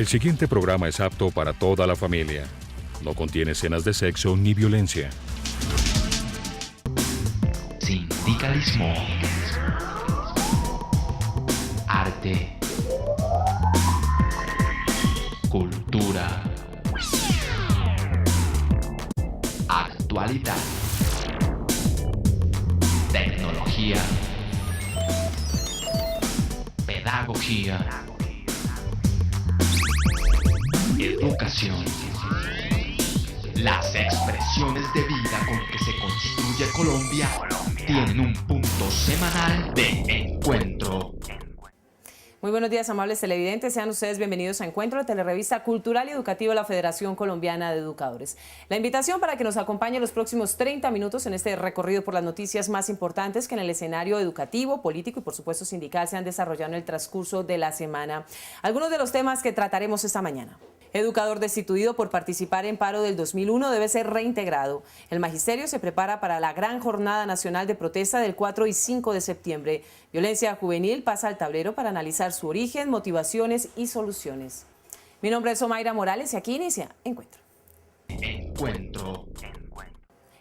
El siguiente programa es apto para toda la familia. No contiene escenas de sexo ni violencia. Sindicalismo. Arte. Cultura. Actualidad. Tecnología. Pedagogía. Educación. Las expresiones de vida con que se construye Colombia tienen un punto semanal de encuentro. Muy buenos días, amables televidentes. Sean ustedes bienvenidos a Encuentro, la telerrevista cultural y educativa de la Federación Colombiana de Educadores. La invitación para que nos acompañe los próximos 30 minutos en este recorrido por las noticias más importantes que en el escenario educativo, político y por supuesto sindical se han desarrollado en el transcurso de la semana. Algunos de los temas que trataremos esta mañana. Educador destituido por participar en paro del 2001 debe ser reintegrado. El magisterio se prepara para la gran jornada nacional de protesta del 4 y 5 de septiembre. Violencia juvenil pasa al tablero para analizar su origen, motivaciones y soluciones. Mi nombre es Omaira Morales y aquí inicia Encuentro. Encuentro.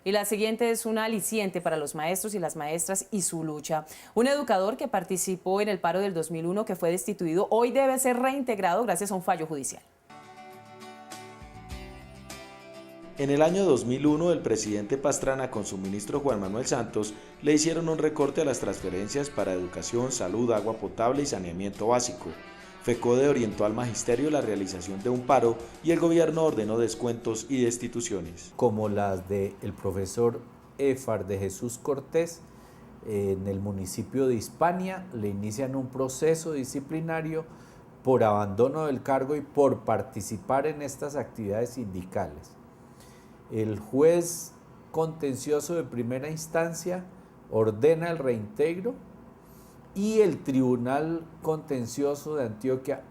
Y la siguiente es una aliciente para los maestros y las maestras y su lucha. Un educador que participó en el paro del 2001 que fue destituido hoy debe ser reintegrado gracias a un fallo judicial. En el año 2001, el presidente Pastrana con su ministro Juan Manuel Santos le hicieron un recorte a las transferencias para educación, salud, agua potable y saneamiento básico. FECODE orientó al magisterio la realización de un paro y el gobierno ordenó descuentos y destituciones. Como las del profesor Éfar de Jesús Cortés, en el municipio de Hispania le inician un proceso disciplinario por abandono del cargo y por participar en estas actividades sindicales. El juez contencioso de primera instancia ordena el reintegro y el Tribunal Contencioso de Antioquia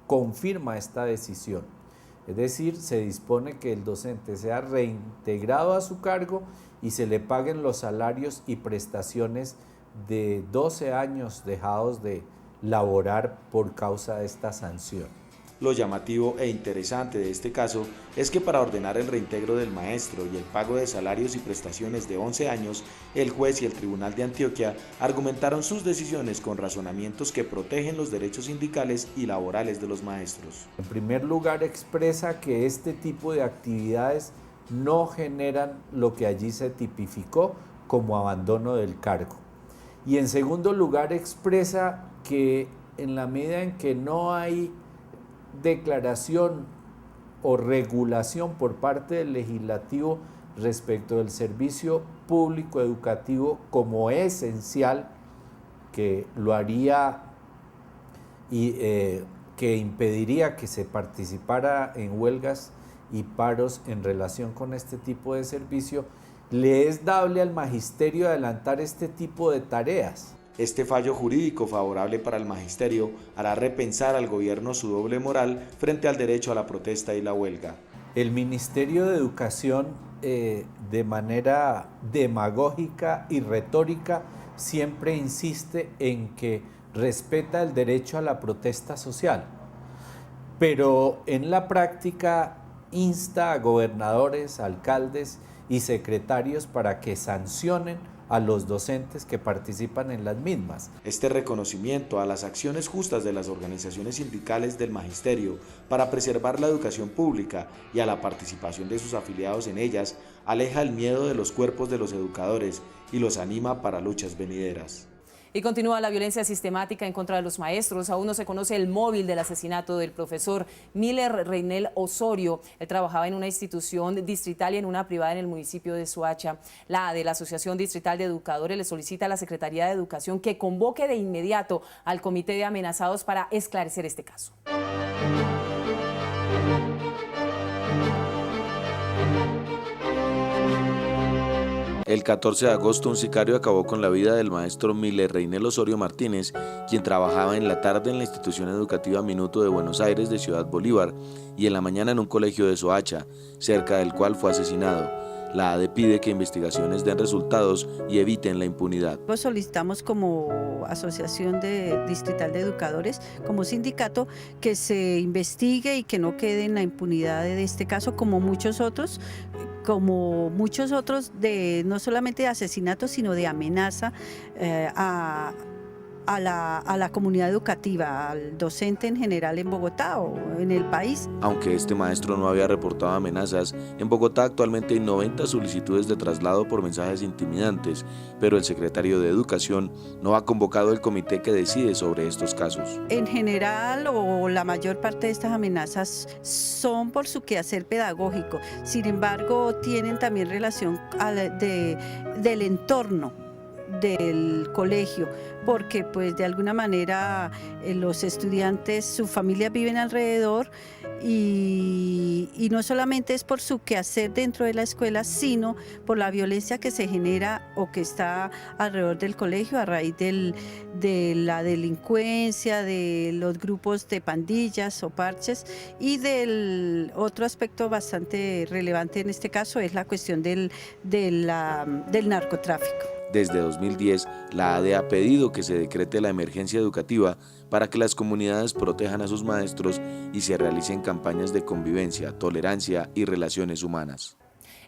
confirma esta decisión. Es decir, se dispone que el docente sea reintegrado a su cargo y se le paguen los salarios y prestaciones de 12 años dejados de laborar por causa de esta sanción. Lo llamativo e interesante de este caso es que para ordenar el reintegro del maestro y el pago de salarios y prestaciones de 11 años, el juez y el Tribunal de Antioquia argumentaron sus decisiones con razonamientos que protegen los derechos sindicales y laborales de los maestros. En primer lugar, expresa que este tipo de actividades no generan lo que allí se tipificó como abandono del cargo. Y en segundo lugar, expresa que en la medida en que no hay declaración o regulación por parte del legislativo respecto del servicio público educativo como esencial, que lo haría y que impediría que se participara en huelgas y paros en relación con este tipo de servicio, le es dable al magisterio adelantar este tipo de tareas. Este fallo jurídico favorable para el magisterio hará repensar al gobierno su doble moral frente al derecho a la protesta y la huelga. El Ministerio de Educación, de manera demagógica y retórica, siempre insiste en que respeta el derecho a la protesta social, pero en la práctica insta a gobernadores, alcaldes y secretarios para que sancionen a los docentes que participan en las mismas. Este reconocimiento a las acciones justas de las organizaciones sindicales del magisterio para preservar la educación pública y a la participación de sus afiliados en ellas aleja el miedo de los cuerpos de los educadores y los anima para luchas venideras. Y continúa la violencia sistemática en contra de los maestros. Aún no se conoce el móvil del asesinato del profesor Miller Reinel Osorio. Él trabajaba en una institución distrital y en una privada en el municipio de Soacha. La ADE, la Asociación Distrital de Educadores, le solicita a la Secretaría de Educación que convoque de inmediato al Comité de Amenazados para esclarecer este caso. El 14 de agosto, un sicario acabó con la vida del maestro Miller Reinel Osorio Martínez, quien trabajaba en la tarde en la institución educativa Minuto de Buenos Aires de Ciudad Bolívar y en la mañana en un colegio de Soacha, cerca del cual fue asesinado. La ADE pide que investigaciones den resultados y eviten la impunidad. Solicitamos como Asociación Distrital de Educadores, como sindicato, que se investigue y que no quede en la impunidad de este caso, como muchos otros de no solamente de asesinatos, sino de amenaza a la comunidad educativa, al docente en general en Bogotá o en el país. Aunque este maestro no había reportado amenazas, en Bogotá actualmente hay 90 solicitudes de traslado por mensajes intimidantes, pero el secretario de Educación no ha convocado el comité que decide sobre estos casos. En general, o la mayor parte de estas amenazas son por su quehacer pedagógico, sin embargo tienen también relación del entorno del colegio, porque pues de alguna manera los estudiantes, sus familias viven alrededor y no solamente es por su quehacer dentro de la escuela, sino por la violencia que se genera o que está alrededor del colegio a raíz de la delincuencia, de los grupos de pandillas o parches, y del otro aspecto bastante relevante en este caso es la cuestión del narcotráfico. Desde 2010, la ADE ha pedido que se decrete la emergencia educativa para que las comunidades protejan a sus maestros y se realicen campañas de convivencia, tolerancia y relaciones humanas.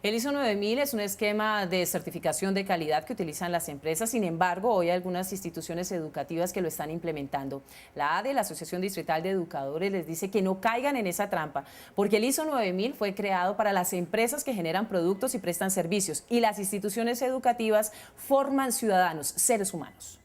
El ISO 9000 es un esquema de certificación de calidad que utilizan las empresas. Sin embargo, hoy hay algunas instituciones educativas que lo están implementando. La ADE, la Asociación Distrital de Educadores, les dice que no caigan en esa trampa, porque el ISO 9000 fue creado para las empresas que generan productos y prestan servicios, y las instituciones educativas forman ciudadanos, seres humanos.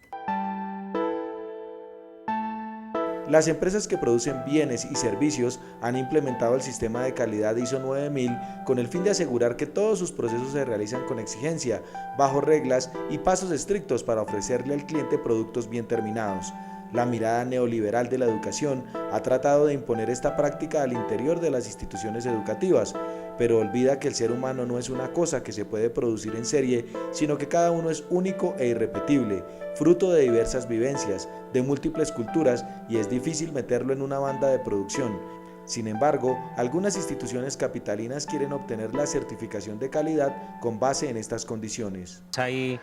Las empresas que producen bienes y servicios han implementado el sistema de calidad ISO 9000 con el fin de asegurar que todos sus procesos se realizan con exigencia, bajo reglas y pasos estrictos para ofrecerle al cliente productos bien terminados. La mirada neoliberal de la educación ha tratado de imponer esta práctica al interior de las instituciones educativas, pero olvida que el ser humano no es una cosa que se puede producir en serie, sino que cada uno es único e irrepetible, fruto de diversas vivencias, de múltiples culturas, y es difícil meterlo en una banda de producción. Sin embargo, algunas instituciones capitalinas quieren obtener la certificación de calidad con base en estas condiciones. Hay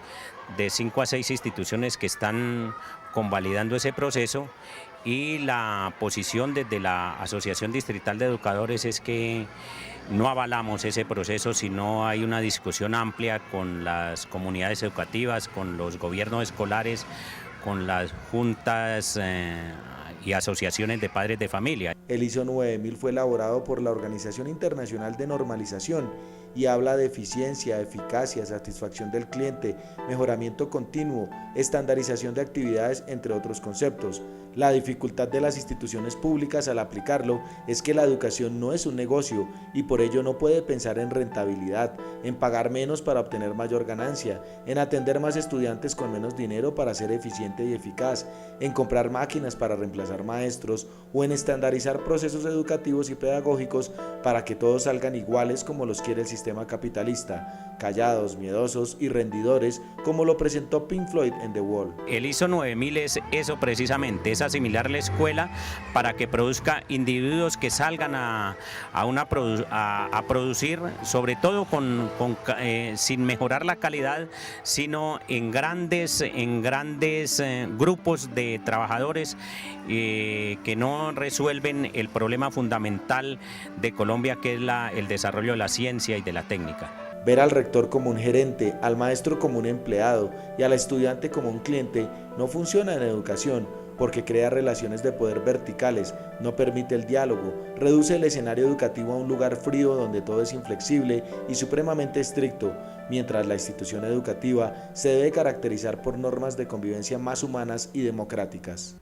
de 5 a 6 instituciones que están convalidando ese proceso, y la posición desde la Asociación Distrital de Educadores es que no avalamos ese proceso, sino hay una discusión amplia con las comunidades educativas, con los gobiernos escolares, con las juntas y asociaciones de padres de familia. El ISO 9000 fue elaborado por la Organización Internacional de Normalización y habla de eficiencia, eficacia, satisfacción del cliente, mejoramiento continuo, estandarización de actividades, entre otros conceptos. La dificultad de las instituciones públicas al aplicarlo es que la educación no es un negocio y por ello no puede pensar en rentabilidad, en pagar menos para obtener mayor ganancia, en atender más estudiantes con menos dinero para ser eficiente y eficaz, en comprar máquinas para reemplazar maestros o en estandarizar procesos educativos y pedagógicos para que todos salgan iguales como los quiere el sistema capitalista, callados, miedosos y rendidores, como lo presentó Pink Floyd en The Wall. El ISO 9000 es eso precisamente, es asimilar la escuela para que produzca individuos que salgan a producir, sobre todo sin mejorar la calidad, sino en grandes grupos de trabajadores que no resuelven el problema fundamental de Colombia, que es el desarrollo de la ciencia y de la técnica. Ver al rector como un gerente, al maestro como un empleado y al estudiante como un cliente no funciona en educación, porque crea relaciones de poder verticales, no permite el diálogo, reduce el escenario educativo a un lugar frío donde todo es inflexible y supremamente estricto, mientras la institución educativa se debe caracterizar por normas de convivencia más humanas y democráticas.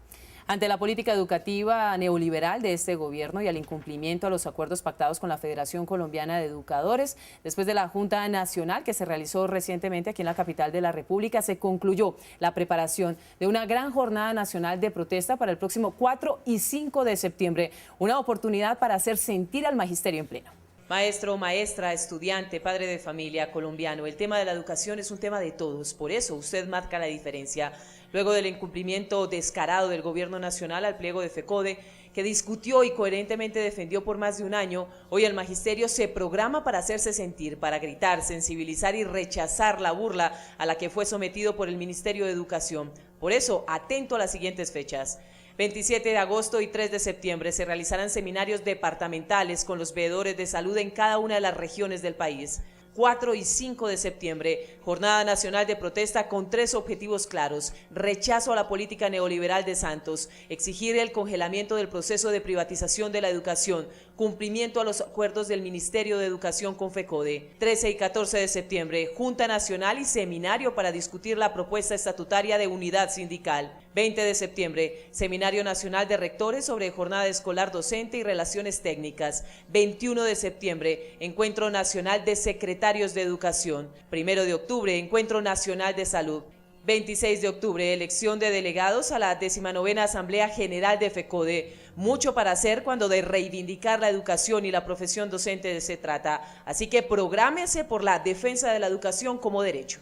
Ante la política educativa neoliberal de este gobierno y al incumplimiento a los acuerdos pactados con la Federación Colombiana de Educadores, después de la Junta Nacional que se realizó recientemente aquí en la capital de la República, se concluyó la preparación de una gran jornada nacional de protesta para el próximo 4 y 5 de septiembre, una oportunidad para hacer sentir al magisterio en pleno. Maestro, maestra, estudiante, padre de familia colombiano, el tema de la educación es un tema de todos, por eso usted marca la diferencia. Luego del incumplimiento descarado del gobierno nacional al pliego de FECODE, que discutió y coherentemente defendió por más de un año, hoy el magisterio se programa para hacerse sentir, para gritar, sensibilizar y rechazar la burla a la que fue sometido por el Ministerio de Educación. Por eso, atento a las siguientes fechas. 27 de agosto y 3 de septiembre se realizarán seminarios departamentales con los veedores de salud en cada una de las regiones del país. 4 y 5 de septiembre, Jornada Nacional de Protesta con 3 objetivos claros: rechazo a la política neoliberal de Santos, exigir el congelamiento del proceso de privatización de la educación, cumplimiento a los acuerdos del Ministerio de Educación con FECODE. 13 y 14 de septiembre, Junta Nacional y seminario para discutir la propuesta estatutaria de unidad sindical. 20 de septiembre, Seminario Nacional de Rectores sobre jornada escolar docente y relaciones técnicas. 21 de septiembre, Encuentro Nacional de Secretarios de Educación. 1 de octubre, Encuentro Nacional de Salud. 26 de octubre, elección de delegados a la 19ª Asamblea General de FECODE. Mucho para hacer cuando de reivindicar la educación y la profesión docente se trata. Así que prográmese por la defensa de la educación como derecho.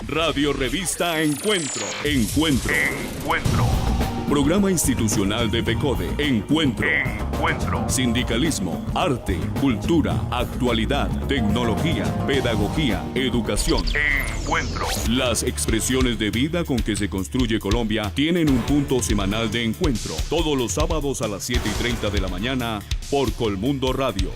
Radio Revista Encuentro. Encuentro. Programa institucional de FECODE. Encuentro. Sindicalismo, arte, cultura, actualidad, tecnología, pedagogía, educación. Encuentro. Las expresiones de vida con que se construye Colombia tienen un punto semanal de encuentro. Todos los sábados a las 7:30 de la mañana por Colmundo Radio.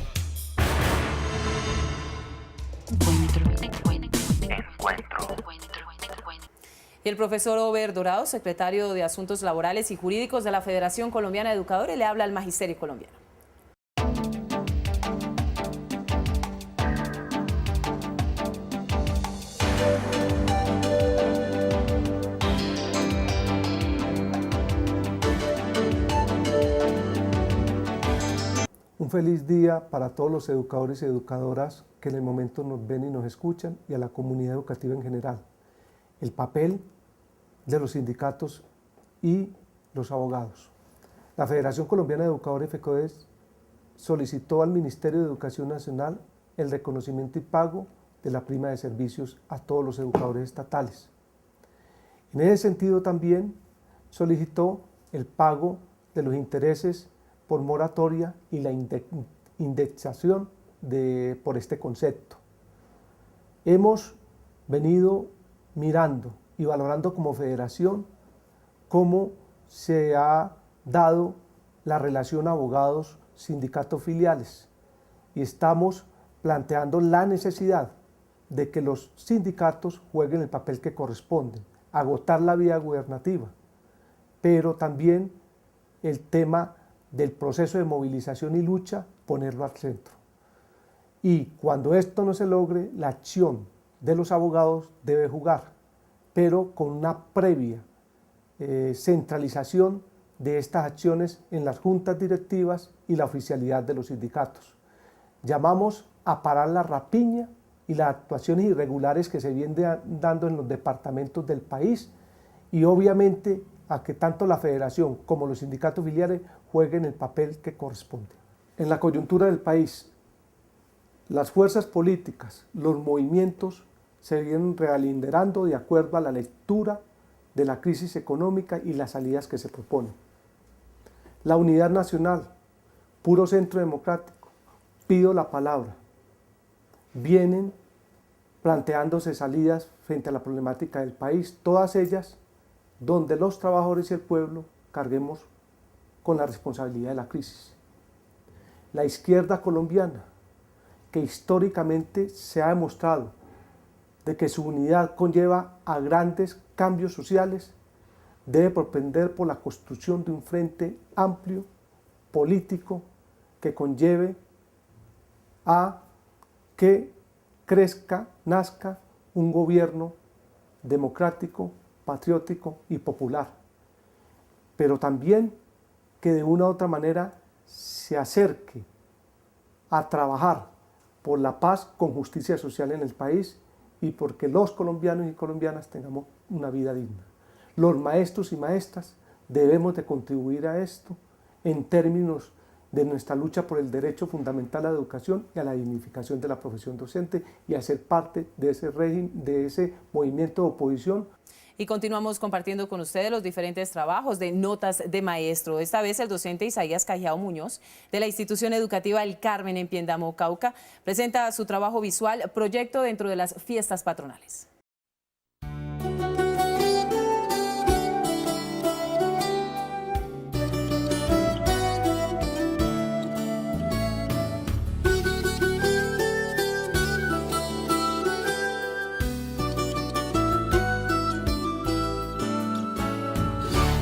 Y el profesor Ober Dorado, secretario de Asuntos Laborales y Jurídicos de la Federación Colombiana de Educadores, le habla al Magisterio Colombiano. Un feliz día para todos los educadores y educadoras que en el momento nos ven y nos escuchan, y a la comunidad educativa en general. El papel de los sindicatos y los abogados. La Federación Colombiana de Educadores FECODE solicitó al Ministerio de Educación Nacional el reconocimiento y pago de la prima de servicios a todos los educadores estatales. En ese sentido también solicitó el pago de los intereses por moratoria y la indexación por este concepto. Hemos venido mirando y valorando como federación cómo se ha dado la relación abogados-sindicatos filiales, y estamos planteando la necesidad de que los sindicatos jueguen el papel que corresponde, agotar la vía gubernativa, pero también el tema del proceso de movilización y lucha, ponerlo al centro. Y cuando esto no se logre, la acción de los abogados debe jugar, pero con una previa centralización de estas acciones en las juntas directivas y la oficialidad de los sindicatos. Llamamos a parar la rapiña y las actuaciones irregulares que se vienen dando en los departamentos del país, y obviamente a que tanto la federación como los sindicatos filiales jueguen el papel que corresponde. En la coyuntura del país, las fuerzas políticas, los movimientos se vienen realineando de acuerdo a la lectura de la crisis económica y las salidas que se proponen. La unidad nacional, puro centro democrático, pido la palabra, vienen planteándose salidas frente a la problemática del país, todas ellas donde los trabajadores y el pueblo carguemos con la responsabilidad de la crisis. La izquierda colombiana, que históricamente se ha demostrado de que su unidad conlleva a grandes cambios sociales, debe propender por la construcción de un frente amplio, político, que conlleve a que crezca, nazca un gobierno democrático, patriótico y popular, pero también que de una u otra manera se acerque a trabajar por la paz con justicia social en el país y porque los colombianos y colombianas tengamos una vida digna. Los maestros y maestras debemos de contribuir a esto en términos de nuestra lucha por el derecho fundamental a la educación y a la dignificación de la profesión docente, y a ser parte de ese régimen, de ese movimiento de oposición. Y continuamos compartiendo con ustedes los diferentes trabajos de Notas de Maestro. Esta vez el docente Isaías Callao Muñoz, de la institución educativa El Carmen en Piendamó, Cauca, presenta su trabajo visual Proyecto dentro de las fiestas patronales.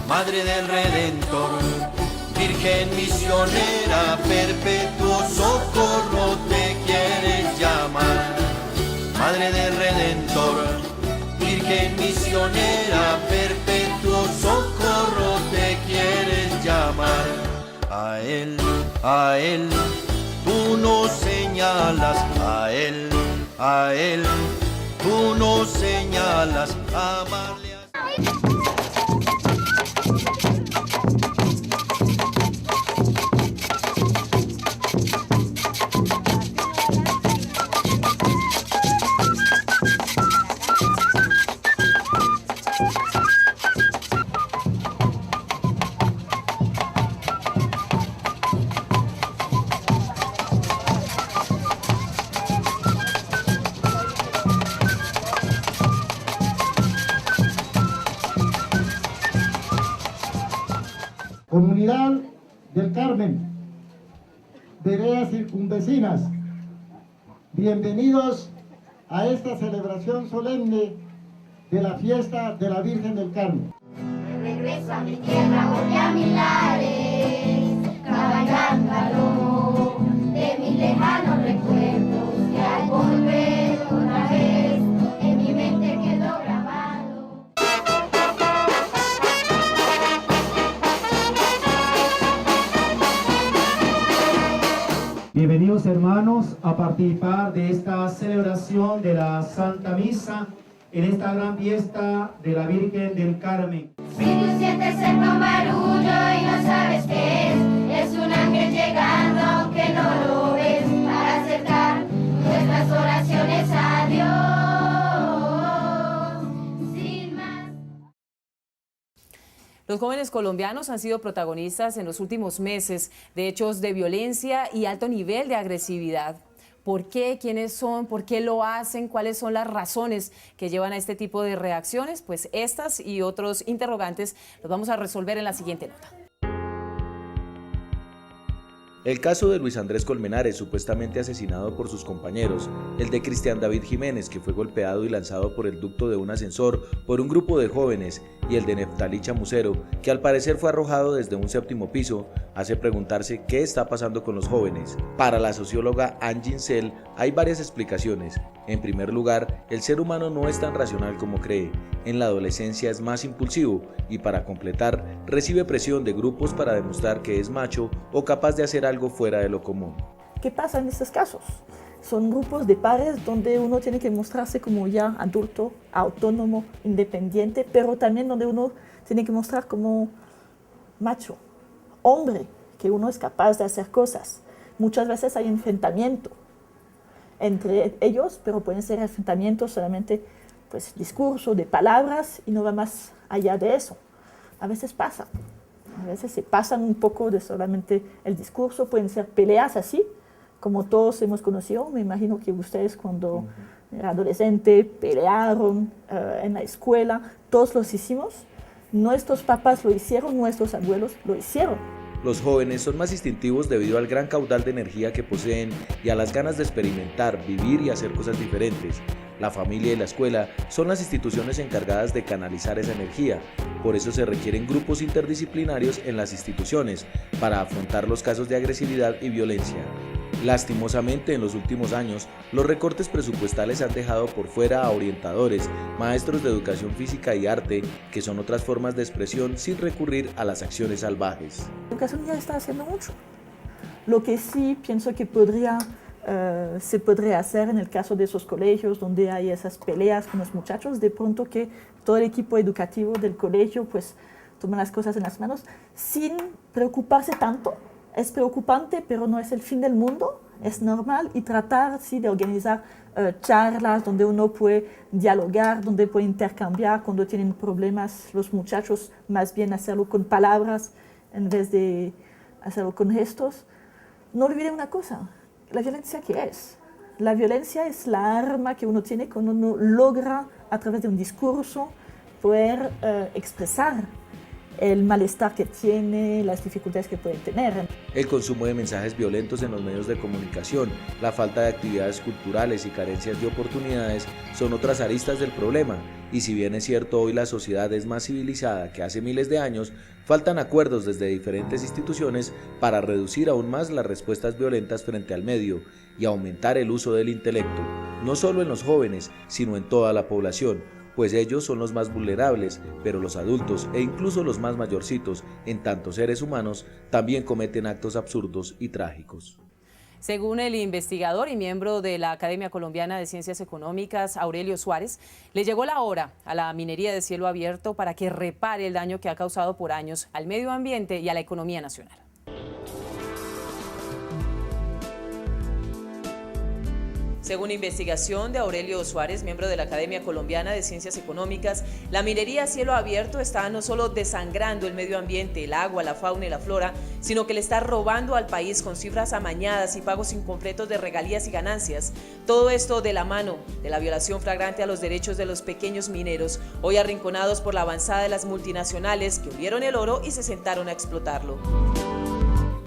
Madre del Redentor, Virgen misionera, perpetuo socorro te quieres llamar. Madre del Redentor, Virgen misionera, perpetuo socorro te quieres llamar. A él, tú nos señalas, a él, tú nos señalas, amarle a... Comunidad del Carmen, veredas circunvecinas, bienvenidos a esta celebración solemne de la fiesta de la Virgen del Carmen. Regreso a mi tierra, voy a mis lares, cabalgando al lomo de mis lejanos recuerdos, y al volver otra vez, en mi mente quedó grabado. Bienvenidos hermanos a participar de esta celebración de la Santa Misa en esta gran fiesta de la Virgen del Carmen. Si tú sientes el barullo y no sabes qué es un ángel llegando aunque no lo ves, para acercar nuestras oraciones a Dios. Sin más. Los jóvenes colombianos han sido protagonistas en los últimos meses de hechos de violencia y alto nivel de agresividad. ¿Por qué? ¿Quiénes son? ¿Por qué lo hacen? ¿Cuáles son las razones que llevan a este tipo de reacciones? Pues estas y otros interrogantes los vamos a resolver en la siguiente nota. El caso de Luis Andrés Colmenares, supuestamente asesinado por sus compañeros, el de Cristian David Jiménez, que fue golpeado y lanzado por el ducto de un ascensor por un grupo de jóvenes, y el de Neftalí Chamucero, que al parecer fue arrojado desde un 7º piso, hace preguntarse qué está pasando con los jóvenes. Para la socióloga Anne Ginsel hay varias explicaciones. En primer lugar, el ser humano no es tan racional como cree. En la adolescencia es más impulsivo y, para completar, recibe presión de grupos para demostrar que es macho o capaz de hacer algo fuera de lo común. ¿Qué pasa en estos casos? Son grupos de pares donde uno tiene que mostrarse como ya adulto, autónomo, independiente, pero también donde uno tiene que mostrar como macho, hombre, que uno es capaz de hacer cosas. Muchas veces hay enfrentamiento entre ellos, pero pueden ser enfrentamientos solamente pues, discurso, de palabras, y no va más allá de eso. A veces pasa. A veces se pasan un poco de solamente el discurso, pueden ser peleas así, como todos hemos conocido. Me imagino que ustedes cuando era adolescente pelearon en la escuela, todos los hicimos. Nuestros papás lo hicieron, nuestros abuelos lo hicieron. Los jóvenes son más instintivos debido al gran caudal de energía que poseen y a las ganas de experimentar, vivir y hacer cosas diferentes. La familia y la escuela son las instituciones encargadas de canalizar esa energía. Por eso se requieren grupos interdisciplinarios en las instituciones para afrontar los casos de agresividad y violencia. Lastimosamente, en los últimos años, los recortes presupuestales han dejado por fuera a orientadores, maestros de educación física y arte, que son otras formas de expresión sin recurrir a las acciones salvajes. La educación ya está haciendo mucho. Lo que sí pienso que se podría hacer en el caso de esos colegios donde hay esas peleas con los muchachos, de pronto que todo el equipo educativo del colegio pues tome las cosas en las manos sin preocuparse tanto. Es preocupante, pero no es el fin del mundo es normal, y tratar sí, de organizar charlas donde uno puede dialogar, donde puede intercambiar cuando tienen problemas los muchachos, más bien hacerlo con palabras en vez de hacerlo con gestos. No olviden una cosa, la violencia ¿qué es? La violencia es la arma que uno tiene cuando uno logra a través de un discurso poder expresar el malestar que tiene, las dificultades que pueden tener. El consumo de mensajes violentos en los medios de comunicación, la falta de actividades culturales y carencias de oportunidades son otras aristas del problema. Y si bien es cierto hoy la sociedad es más civilizada que hace miles de años, faltan acuerdos desde diferentes instituciones para reducir aún más las respuestas violentas frente al medio y aumentar el uso del intelecto, no solo en los jóvenes, sino en toda la población, pues ellos son los más vulnerables, pero los adultos e incluso los más mayorcitos, en tanto seres humanos, también cometen actos absurdos y trágicos. Según el investigador y miembro de la Academia Colombiana de Ciencias Económicas, Aurelio Suárez, le llegó la hora a la minería de cielo abierto para que repare el daño que ha causado por años al medio ambiente y a la economía nacional. Según investigación de Aurelio Suárez, miembro de la Academia Colombiana de Ciencias Económicas, la minería a cielo abierto está no solo desangrando el medio ambiente, el agua, la fauna y la flora, sino que le está robando al país con cifras amañadas y pagos incompletos de regalías y ganancias. Todo esto de la mano de la violación flagrante a los derechos de los pequeños mineros, hoy arrinconados por la avanzada de las multinacionales que hundieron el oro y se sentaron a explotarlo.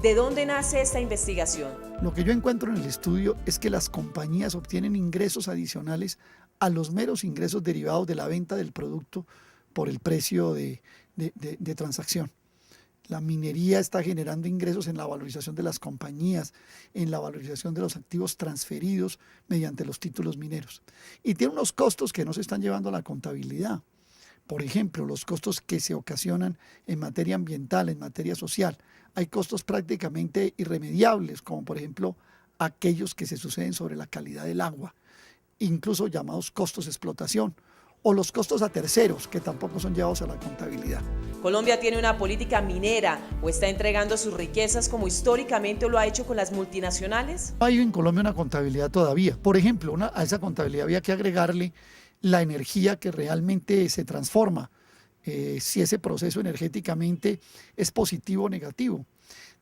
¿De dónde nace esta investigación? Lo que yo encuentro en el estudio es que las compañías obtienen ingresos adicionales a los meros ingresos derivados de la venta del producto por el precio de transacción. La minería está generando ingresos en la valorización de las compañías, en la valorización de los activos transferidos mediante los títulos mineros. Y tiene unos costos que no se están llevando a la contabilidad. Por ejemplo, los costos que se ocasionan en materia ambiental, en materia social. Hay costos prácticamente irremediables, como por ejemplo aquellos que se suceden sobre la calidad del agua, incluso llamados costos de explotación, o los costos a terceros, que tampoco son llevados a la contabilidad. ¿Colombia tiene una política minera o está entregando sus riquezas como históricamente lo ha hecho con las multinacionales? No hay en Colombia una contabilidad todavía. Por ejemplo, a esa contabilidad había que agregarle la energía que realmente se transforma, si ese proceso energéticamente es positivo o negativo.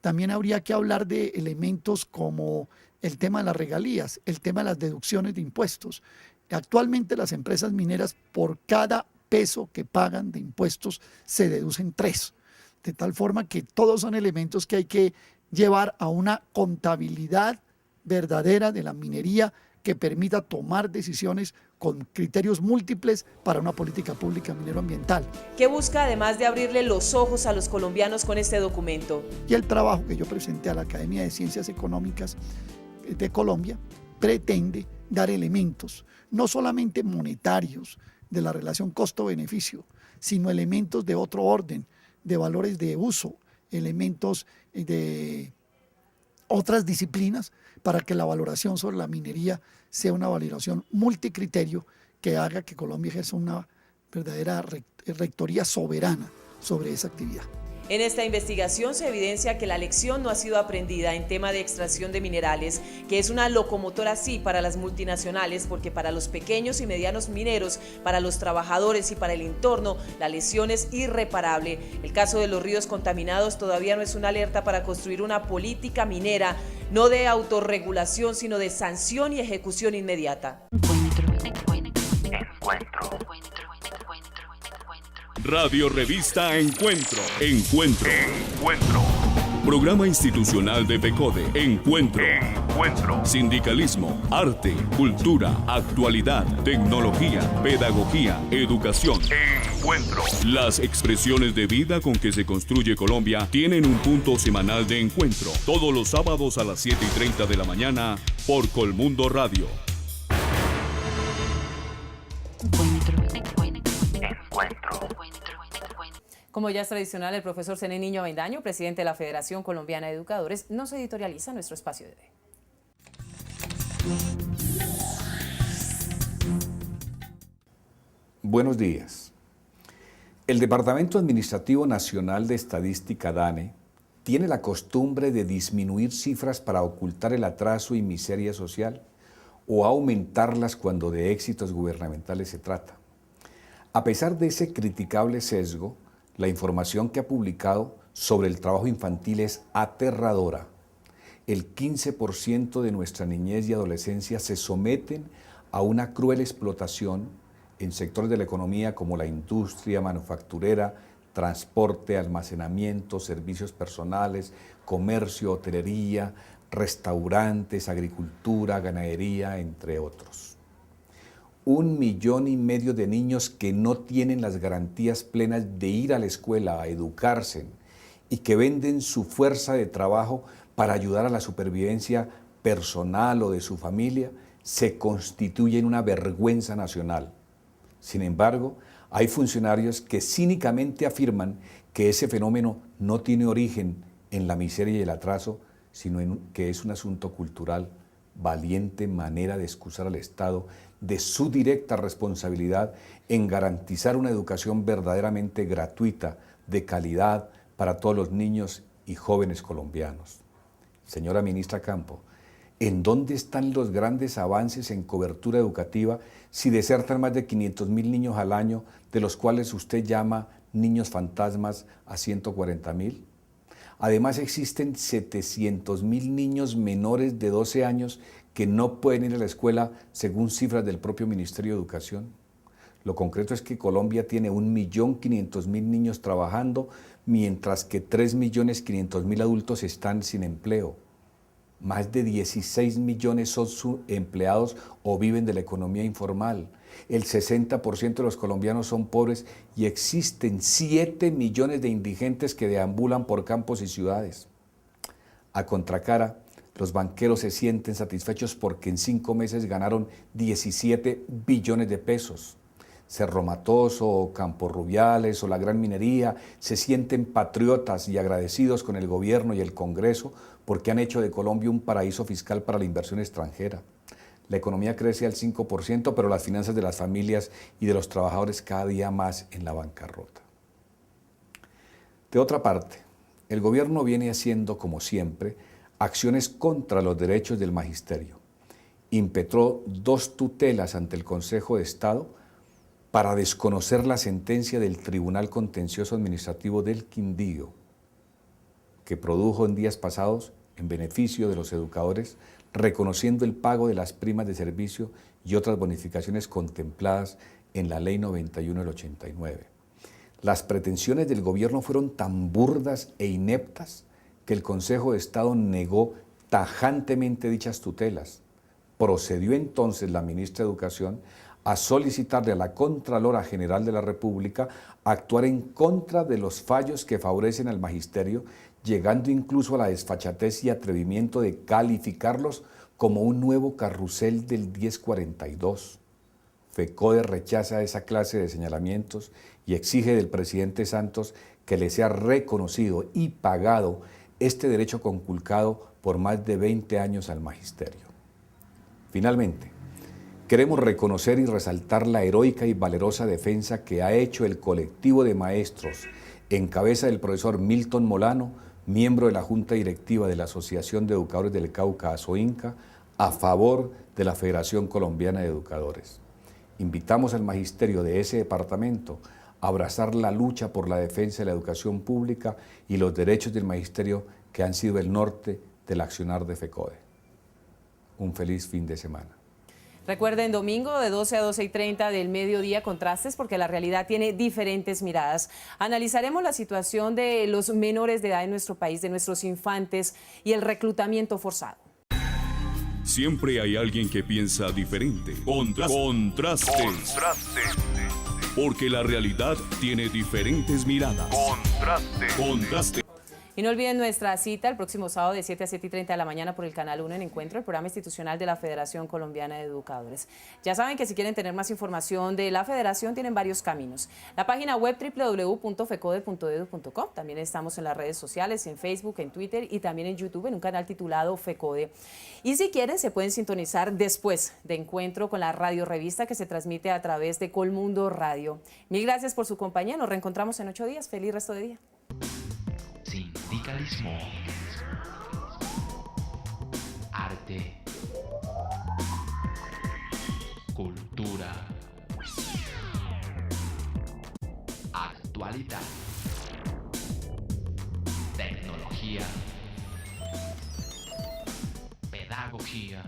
También habría que hablar de elementos como el tema de las regalías, el tema de las deducciones de impuestos. Actualmente las empresas mineras, por cada peso que pagan de impuestos, se deducen 3, de tal forma que todos son elementos que hay que llevar a una contabilidad verdadera de la minería que permita tomar decisiones con criterios múltiples para una política pública minero-ambiental. ¿Qué busca además de abrirle los ojos a los colombianos con este documento? Y el trabajo que yo presenté a la Academia de Ciencias Económicas de Colombia pretende dar elementos, no solamente monetarios de la relación costo-beneficio, sino elementos de otro orden, de valores de uso, elementos de otras disciplinas, para que la valoración sobre la minería sea una valoración multicriterio que haga que Colombia ejerza una verdadera rectoría soberana sobre esa actividad. En esta investigación se evidencia que la lección no ha sido aprendida en tema de extracción de minerales, que es una locomotora sí para las multinacionales, porque para los pequeños y medianos mineros, para los trabajadores y para el entorno, la lesión es irreparable. El caso de los ríos contaminados todavía no es una alerta para construir una política minera, no de autorregulación, sino de sanción y ejecución inmediata. Radio Revista Encuentro. Encuentro. Programa institucional de PECODE. Encuentro. Sindicalismo, arte, cultura, actualidad, tecnología, pedagogía, educación. Encuentro. Las expresiones de vida con que se construye Colombia tienen un punto semanal de encuentro. Todos los sábados a las 7:30 de la mañana por Colmundo Radio. Como ya es tradicional, el profesor Zené Niño Avendaño, presidente de la Federación Colombiana de Educadores, nos editorializa nuestro espacio de hoy. Buenos días. El Departamento Administrativo Nacional de Estadística, DANE, tiene la costumbre de disminuir cifras para ocultar el atraso y miseria social o aumentarlas cuando de éxitos gubernamentales se trata. A pesar de ese criticable sesgo, la información que ha publicado sobre el trabajo infantil es aterradora. El 15% de nuestra niñez y adolescencia se someten a una cruel explotación en sectores de la economía como la industria manufacturera, transporte, almacenamiento, servicios personales, comercio, hotelería, restaurantes, agricultura, ganadería, entre otros. 1,5 millones de niños que no tienen las garantías plenas de ir a la escuela a educarse y que venden su fuerza de trabajo para ayudar a la supervivencia personal o de su familia, se constituyen una vergüenza nacional. Sin embargo, hay funcionarios que cínicamente afirman que ese fenómeno no tiene origen en la miseria y el atraso, sino que es un asunto cultural. Valiente manera de excusar al Estado de su directa responsabilidad en garantizar una educación verdaderamente gratuita, de calidad, para todos los niños y jóvenes colombianos. Señora Ministra Campo, ¿en dónde están los grandes avances en cobertura educativa si desertan más de 500.000 niños al año, de los cuales usted llama niños fantasmas a 140.000? Además existen 700.000 niños menores de 12 años que no pueden ir a la escuela según cifras del propio Ministerio de Educación. Lo concreto es que Colombia tiene 1.500.000 niños trabajando, mientras que 3.500.000 adultos están sin empleo. Más de 16 millones son subempleados o viven de la economía informal. El 60% de los colombianos son pobres y existen 7 millones de indigentes que deambulan por campos y ciudades. A contracara, los banqueros se sienten satisfechos porque en 5 meses ganaron 17 billones de pesos. Cerro Matoso, Campos Rubiales o la gran minería se sienten patriotas y agradecidos con el gobierno y el Congreso porque han hecho de Colombia un paraíso fiscal para la inversión extranjera. La economía crece al 5%, pero las finanzas de las familias y de los trabajadores cada día más en la bancarrota. De otra parte, el gobierno viene haciendo, como siempre, acciones contra los derechos del magisterio. Impetró 2 tutelas ante el Consejo de Estado para desconocer la sentencia del Tribunal Contencioso Administrativo del Quindío, que produjo en días pasados en beneficio de los educadores, reconociendo el pago de las primas de servicio y otras bonificaciones contempladas en la Ley 91 del 89. Las pretensiones del gobierno fueron tan burdas e ineptas que el Consejo de Estado negó tajantemente dichas tutelas. Procedió entonces la ministra de Educación a solicitarle a la Contralora General de la República actuar en contra de los fallos que favorecen al magisterio, llegando incluso a la desfachatez y atrevimiento de calificarlos como un nuevo carrusel del 1042. FECODE rechaza esa clase de señalamientos y exige del presidente Santos que le sea reconocido y pagado este derecho conculcado por más de 20 años al magisterio. Finalmente, queremos reconocer y resaltar la heroica y valerosa defensa que ha hecho el colectivo de maestros en cabeza del profesor Milton Molano, miembro de la Junta Directiva de la Asociación de Educadores del Cauca, ASOINCA, a favor de la Federación Colombiana de Educadores. Invitamos al magisterio de ese departamento a abrazar la lucha por la defensa de la educación pública y los derechos del magisterio que han sido el norte del accionar de FECODE. Un feliz fin de semana. Recuerden, domingo de 12 a 12:30 del mediodía, Contrastes, porque la realidad tiene diferentes miradas. Analizaremos la situación de los menores de edad en nuestro país, de nuestros infantes y el reclutamiento forzado. Siempre hay alguien que piensa diferente. Contrastes. Porque la realidad tiene diferentes miradas. Contrastes. Y no olviden nuestra cita el próximo sábado de 7 a 7:30 de la mañana por el Canal 1 en Encuentro, el programa institucional de la Federación Colombiana de Educadores. Ya saben que si quieren tener más información de la Federación tienen varios caminos. La página web www.fecode.edu.co. También estamos en las redes sociales, en Facebook, en Twitter y también en YouTube en un canal titulado FECODE. Y si quieren se pueden sintonizar después de Encuentro con la radio revista que se transmite a través de Colmundo Radio. Mil gracias por su compañía. Nos reencontramos en 8 días. Feliz resto de día. Sin sindicalismo, arte, cultura, actualidad, tecnología, pedagogía.